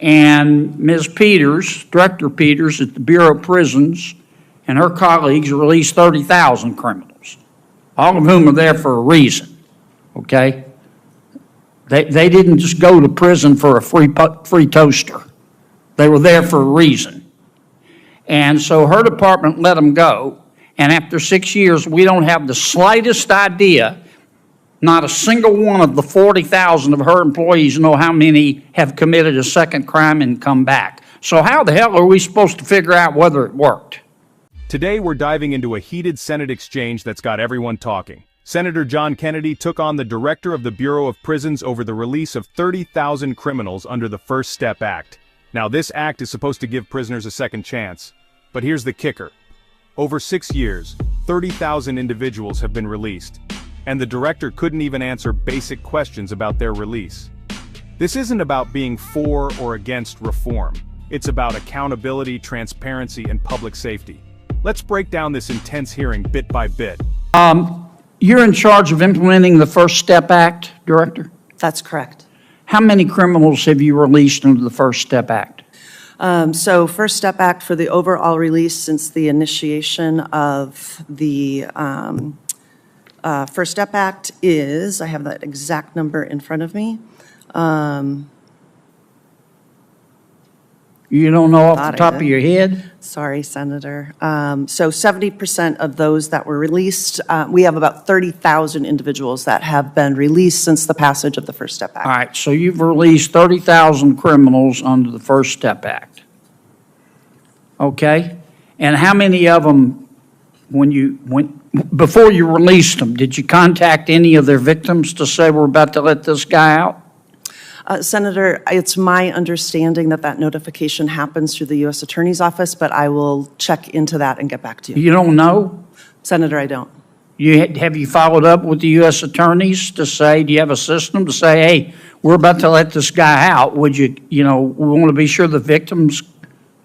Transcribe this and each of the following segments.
And Ms. Peters, Director Peters at the Bureau of Prisons, and her colleagues released 30,000 criminals, all of whom are there for a reason, okay? They didn't just go to prison for a free toaster. They were there for a reason. And so her department let them go, and after 6 years, we don't have the slightest idea. Not a single one of the 40,000 of her employees know how many have committed a second crime and come back. So how the hell are we supposed to figure out whether it worked? Today we're diving into a heated Senate exchange that's got everyone talking. Senator John Kennedy took on the director of the Bureau of Prisons over the release of 30,000 criminals under the First Step Act. Now this act is supposed to give prisoners a second chance. But here's the kicker. Over 6 years, 30,000 individuals have been released. And the director couldn't even answer basic questions about their release. This isn't about being for or against reform. It's about accountability, transparency, and public safety. Let's break down this intense hearing bit by bit. You're in charge of implementing the First Step Act, Director? That's correct. How many criminals have you released under the First Step Act? So First Step Act for the overall release since the initiation of the First Step Act is, I have that exact number in front of me. You don't know off the top of your head? Sorry, Senator. So 70% of those that were released, we have about 30,000 individuals that have been released since the passage of the First Step Act. All right, so you've released 30,000 criminals under the First Step Act. Okay? And how many of them, before you released them, did you contact any of their victims to say we're about to let this guy out? Senator, it's my understanding that that notification happens through the U.S. Attorney's Office, but I will check into that and get back to you. You don't know? Senator, I don't. Have you followed up with the U.S. attorneys to say, do you have a system to say, hey, we're about to let this guy out? Would we want to be sure the victim's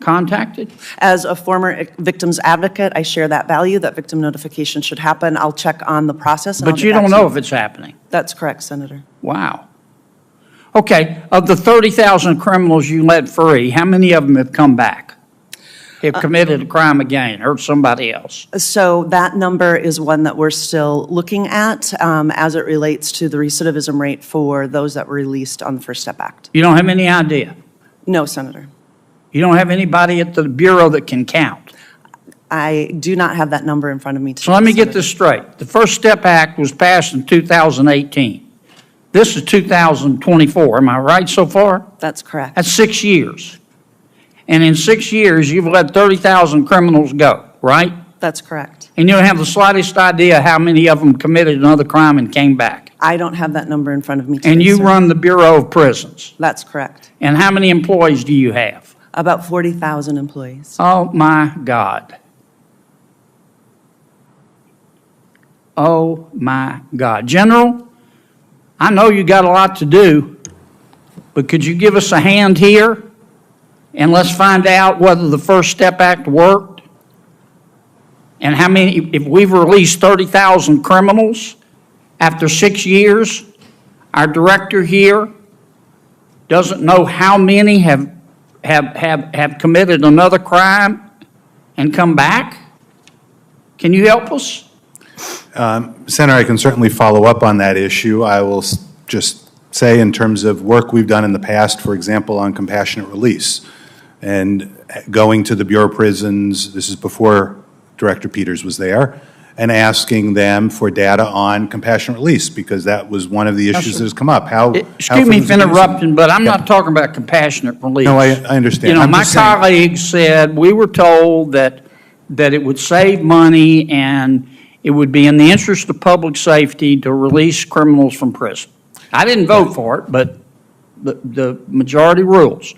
contacted? As a former victim's advocate, I share that value, that victim notification should happen. I'll check on the process. But you don't know if it's happening? That's correct, Senator. Wow. Okay, of the 30,000 criminals you let free, how many of them have come back? Have committed a crime again, hurt somebody else? So that number is one that we're still looking at as it relates to the recidivism rate for those that were released on the First Step Act. You don't have any idea? No, Senator. You don't have anybody at the Bureau that can count? I do not have that number in front of me today, So let me Senator. get this straight. The First Step Act was passed in 2018. This is 2024, am I right so far? That's correct. That's 6 years. And in 6 years, you've let 30,000 criminals go, right? That's correct. And you don't have the slightest idea how many of them committed another crime and came back. I don't have that number in front of me today, And you sir. run the Bureau of Prisons. That's correct. And how many employees do you have? About 40,000 employees. Oh, my God. Oh, my God. General, I know you got a lot to do, but could you give us a hand here? And let's find out whether the First Step Act worked. And how many, if we've released 30,000 criminals after 6 years, our director here doesn't know how many have committed another crime and come back? Can you help us? Senator, I can certainly follow up on that issue. I will just say in terms of work we've done in the past, for example, on compassionate release, and going to the Bureau of Prisons, this is before Director Peters was there, and asking them for data on compassionate release, because that was one of the issues that has come up. Excuse me for interrupting, but I'm not talking about compassionate release. No, I understand. You know, my colleagues said we were told that it would save money and it would be in the interest of public safety to release criminals from prison. I didn't vote for it, but the majority rules.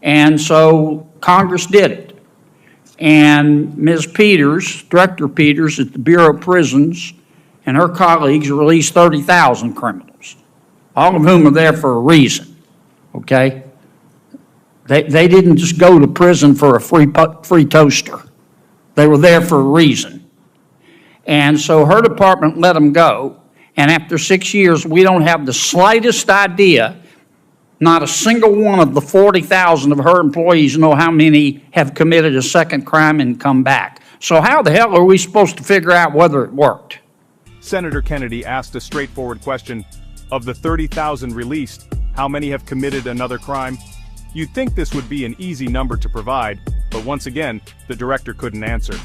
And so Congress did it. And Ms. Peters, Director Peters at the Bureau of Prisons, and her colleagues released 30,000 criminals, all of whom are there for a reason, okay? They didn't just go to prison for a free toaster. They were there for a reason. And so her department let them go, and after 6 years, we don't have the slightest idea. Not a single one of the 40,000 of her employees know how many have committed a second crime and come back. So how the hell are we supposed to figure out whether it worked? Senator Kennedy asked a straightforward question. Of the 30,000 released, how many have committed another crime? You'd think this would be an easy number to provide, but once again, the director couldn't answer.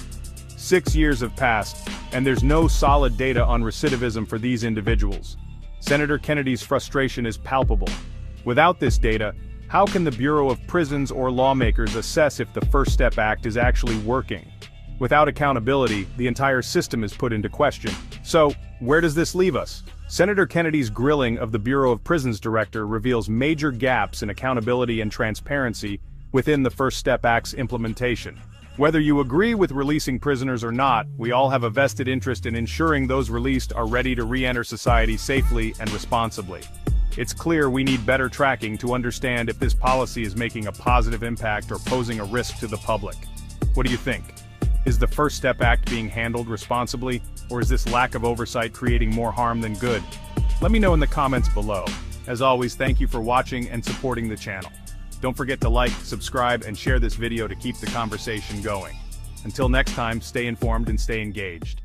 6 years have passed, and there's no solid data on recidivism for these individuals. Senator Kennedy's frustration is palpable. Without this data, how can the Bureau of Prisons or lawmakers assess if the First Step Act is actually working? Without accountability, the entire system is put into question. So, where does this leave us? Senator Kennedy's grilling of the Bureau of Prisons director reveals major gaps in accountability and transparency within the First Step Act's implementation. Whether you agree with releasing prisoners or not, we all have a vested interest in ensuring those released are ready to re-enter society safely and responsibly. It's clear we need better tracking to understand if this policy is making a positive impact or posing a risk to the public. What do you think? Is the First Step Act being handled responsibly, or is this lack of oversight creating more harm than good? Let me know in the comments below. As always, thank you for watching and supporting the channel. Don't forget to like, subscribe, and share this video to keep the conversation going. Until next time, stay informed and stay engaged.